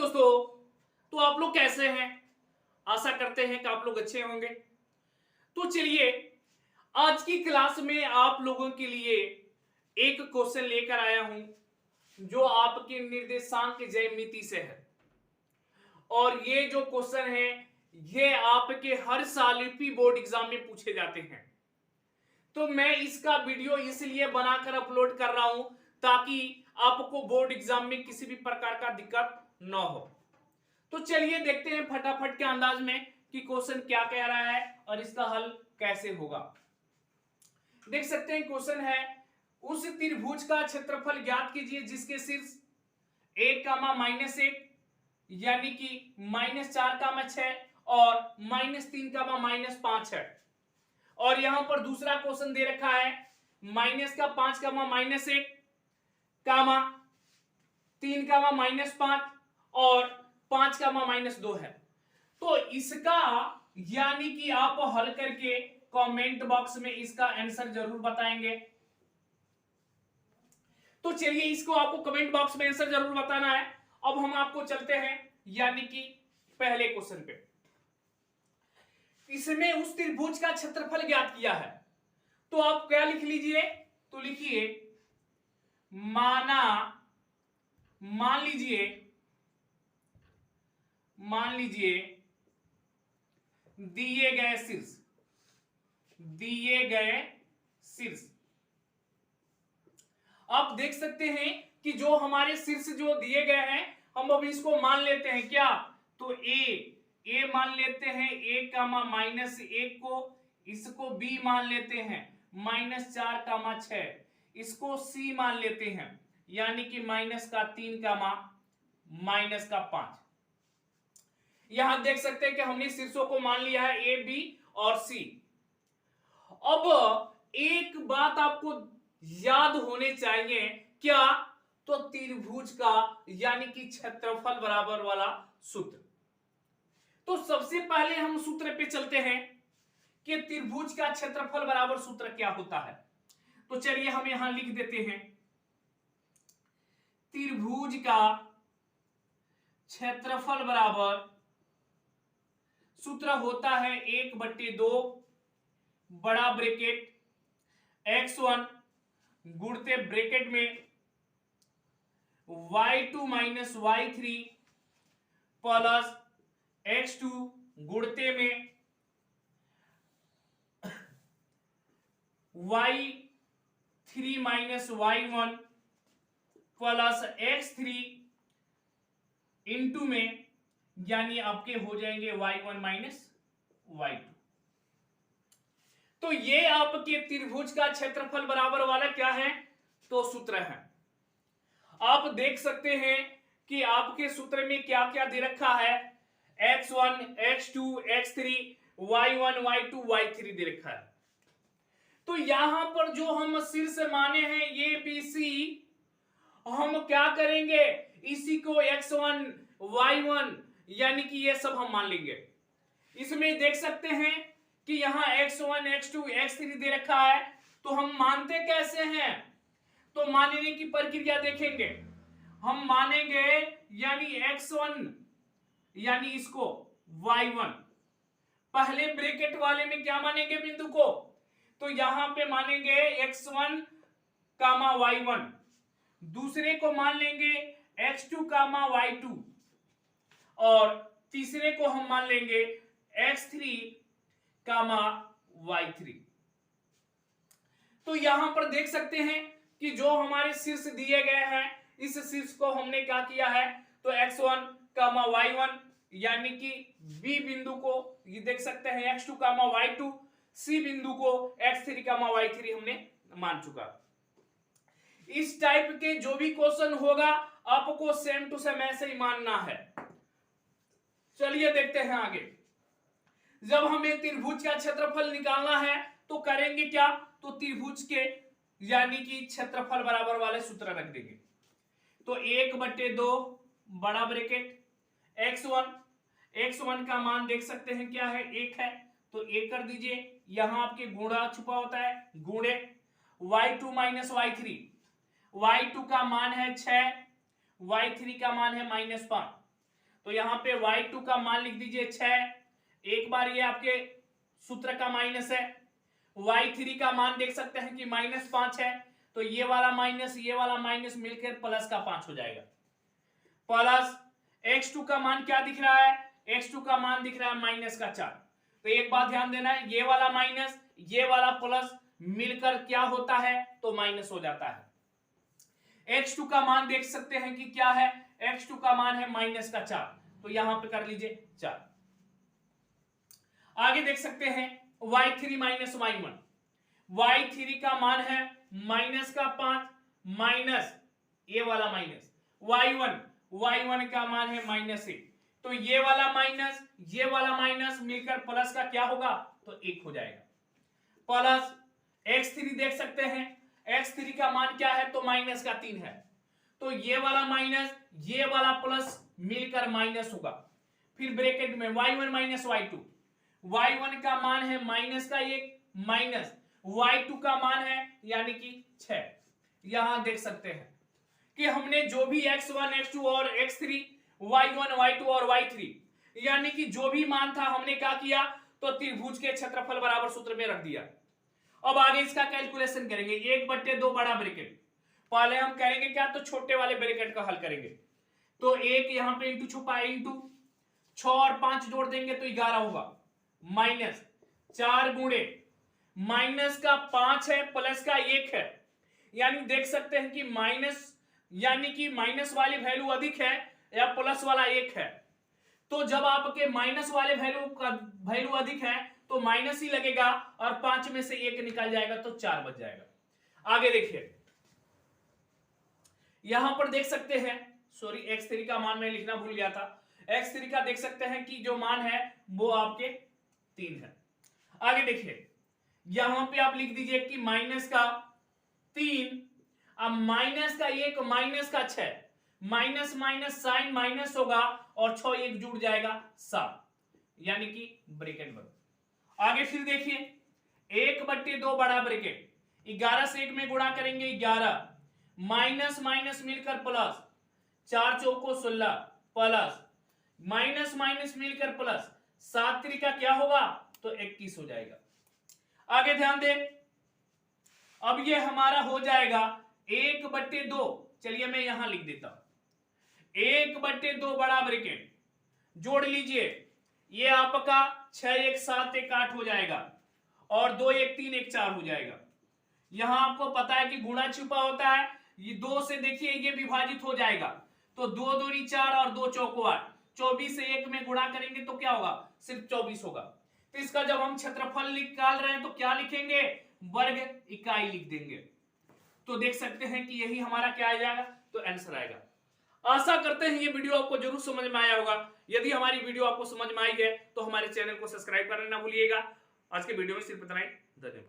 दोस्तों, तो आप लोग कैसे हैं? आशा करते हैं कि आप लोग अच्छे होंगे। तो चलिए, आज की क्लास में आप लोगों के लिए एक क्वेश्चन लेकर आया हूं जो आपके निर्देशांक ज्यामिति से है। और ये जो क्वेश्चन है ये आपके हर साल यूपी बोर्ड एग्जाम में पूछे जाते हैं। तो मैं इसका वीडियो इसलिए बनाकर अपलोड कर रहा हूं ताकि आपको बोर्ड एग्जाम में किसी भी प्रकार का दिक्कत ना हो। तो चलिए देखते हैं फटाफट के अंदाज में कि क्वेश्चन क्या कह रहा है और इसका हल कैसे होगा। देख सकते हैं क्वेश्चन है, उस त्रिभुज का क्षेत्रफल ज्ञात कीजिए जिसके शीर्ष 1, -1 यानी कि -4, और -3, -5 है। और यहां पर दूसरा क्वेश्चन दे रखा है -5, -1, 3, -5 और 5, -2 है। तो इसका यानी कि आप हल करके कमेंट बॉक्स में इसका आंसर जरूर बताएंगे। तो चलिए, इसको आपको कमेंट बॉक्स में आंसर जरूर बताना है। अब हम आपको चलते हैं यानी कि पहले क्वेश्चन पे। इसमें उस त्रिभुज का क्षेत्रफल ज्ञात किया है। तो आप क्या लिख लीजिए, तो लिखिए मान लीजिए दिए गए शीर्ष आप देख सकते हैं कि जो हमारे शीर्ष जो दिए गए हैं हम अब इसको मान लेते हैं क्या, तो ए मान लेते हैं, -1 को, इसको बी मान लेते हैं -4, इसको सी मान लेते हैं यानी कि -3, -5। यहां देख सकते हैं कि हमने शीर्षों को मान लिया है ए, बी और सी। अब एक बात आपको याद होने चाहिए, क्या, तो त्रिभुज का यानी कि क्षेत्रफल बराबर वाला सूत्र। तो सबसे पहले हम सूत्र पे चलते हैं कि त्रिभुज का क्षेत्रफल बराबर सूत्र क्या होता है। तो चलिए हम यहां लिख देते हैं, त्रिभुज का क्षेत्रफल बराबर सूत्र होता है 1/2 बड़ा ब्रैकेट x1 गुणते ब्रैकेट में y2 - y3 प्लस x2 गुणते में y3 - y1 plus x3 into में, यानी आपके हो जाएंगे y1 - y2। तो ये आपके त्रिभुज का क्षेत्रफल बराबर वाला क्या है, तो सूत्र है। आप देख सकते हैं कि आपके सूत्र में क्या क्या दे रखा है, x1, x2, x3, y1, y2, y3 दे रखा है। तो यहां पर जो हम शीर्ष माने हैं ए बी सी, हम क्या करेंगे, इसी को x1, y1 यानी कि ये सब हम मान लेंगे। इसमें देख सकते हैं कि यहां x1, x2, x3 दे रखा है। तो हम मानते कैसे हैं, तो मानने की प्रक्रिया देखेंगे। हम मानेंगे यानी x1 यानी इसको y1, पहले ब्रैकेट वाले में क्या मानेंगे बिंदु को, तो यहां पे मानेंगे x1, y1, दूसरे को मान लेंगे x2, y2 और तीसरे को हम मान लेंगे x3, y3। तो यहां पर देख सकते हैं कि जो हमारे शीर्ष दिए गए हैं इस शीर्ष को हमने क्या किया है, तो x1, y1 यानी कि बी बिंदु को ये देख सकते हैं x2, y2, सी बिंदु को x3, y3 हमने मान चुका। इस टाइप के जो भी क्वेश्चन होगा आपको सेम टू सेम ऐसे ही मानना है। चलिए देखते हैं आगे। जब हमें त्रिभुज का क्षेत्रफल निकालना है तो करेंगे क्या, तो त्रिभुज के यानी कि क्षेत्रफल बराबर वाले सूत्र रख देंगे। तो 1/2 बड़ा ब्रैकेट x1 का मान देख सकते हैं क्या है, 1 है, तो 1 कर दीजिए। यहां आपके गुणा छुपा होता है, गुणे y2 - y3, y2 का मान है 6, y3 का मान है -5। तो यहां पे y2 का मान लिख दीजिए 6, एक बार ये आपके सूत्र का माइनस है। y3 का मान देख सकते हैं कि -5 है, तो ये वाला माइनस मिलकर प्लस का 5 हो जाएगा। प्लस x2 का मान क्या दिख रहा है, x2 का मान दिख रहा है -4। तो एक बात ध्यान देना है, ये वाला माइनस ये वाला प्लस मिलकर क्या होता है, तो माइनस हो जाता है। x2 का मान देख सकते हैं कि क्या है, x2 का मान है -4, तो यहां पे कर लीजिए 4। आगे देख सकते हैं y3 - y1, y3 का मान है -5 माइनस ये वाला माइनस, y1 का मान है -1, तो ये वाला माइनस मिलकर प्लस का क्या होगा, तो 1 हो जाएगा। प्लस x3 देख सकते हैं, x3 का मान क्या है, तो -3 है, तो ये वाला माइनस ये वाला प्लस मिलकर माइनस होगा। फिर ब्रैकेट में y1 - y2, y1 का मान है -1 माइनस y2 का मान है यानी कि 6। यहां देख सकते हैं कि हमने जो भी x1 x2 और x3 y1 y2 और y3 यानी कि जो भी मान था हमने क्या किया, तो त्रिभुज के क्षेत्रफल बराबर सूत्र में रख दिया। अब आगे इसका कैलकुलेशन करेंगे, 1/2 बड़ा ब्रैकेट, पहले हम करेंगे क्या, तो छोटे वाले ब्रैकेट का हल करेंगे। तो 1 यहां पे इंटू छुपा इंटू 6 और 5 जोड़ देंगे तो 11 होगा, माइनस 4 गुणे माइनस का 5 है प्लस का 1 है, यानी देख सकते हैं कि माइनस वाली वैल्यू अधिक है या प्लस वाला 1 है। तो जब आपके माइनस वाले वैल्यू अधिक है तो माइनस ही लगेगा और 5 में से 1 निकल जाएगा तो 4 बच जाएगा। आगे देखिए, यहां पर देख सकते हैं, सॉरी x3 का मान मैं लिखना भूल गया था, x3 का देख सकते हैं कि जो मान है वो आपके 3 है। आगे देखिए, यहां पे आप लिख दीजिए कि -3, अब माइनस का 1 माइनस का 6, माइनस माइनस साइन माइनस होगा और 6 1 जुड़ जाएगा 7, यानी कि ब्रैकेट बंद। आगे फिर देखिए 1/2 बड़ा ब्रैकेट, 11 से 1 में गुणा करेंगे 11, माइनस माइनस मिलकर प्लस, 4 चौको 16 प्लस माइनस माइनस मिलकर प्लस, 7 त्रिका क्या होगा, तो 21 हो जाएगा। आगे ध्यान दें, अब ये हमारा हो जाएगा 1/2, चलिए मैं यहां लिख देता हूं 1/2 बड़ा ब्रैकेट, जोड़ लीजिए, ये आपका 6 1 7 1 8 हो जाएगा और 2 1 3 1 4 हो जाएगा। यहां आपको पता है कि गुणा छुपा होता है, ये 2 से देखिए ये विभाजित हो जाएगा, तो 2 दूनी 4 और 2 चौको 8, 24 से 1 में गुणा करेंगे तो क्या होगा, सिर्फ 24 होगा। तो इसका जब हम क्षेत्रफल निकाल रहे हैं तो क्या लिखेंगे, वर्ग इकाई लिख देंगे। तो देख सकते हैं कि यही हमारा क्या आ जाएगा, तो आंसर आएगा। आशा करते हैं ये वीडियो आपको जरूर समझ में आया होगा। यदि हमारी वीडियो आपको समझ में आई है तो हमारे चैनल को सब्सक्राइब करना ना भूलिएगा। आज के वीडियो में सिर्फ इतना ही, धन्यवाद।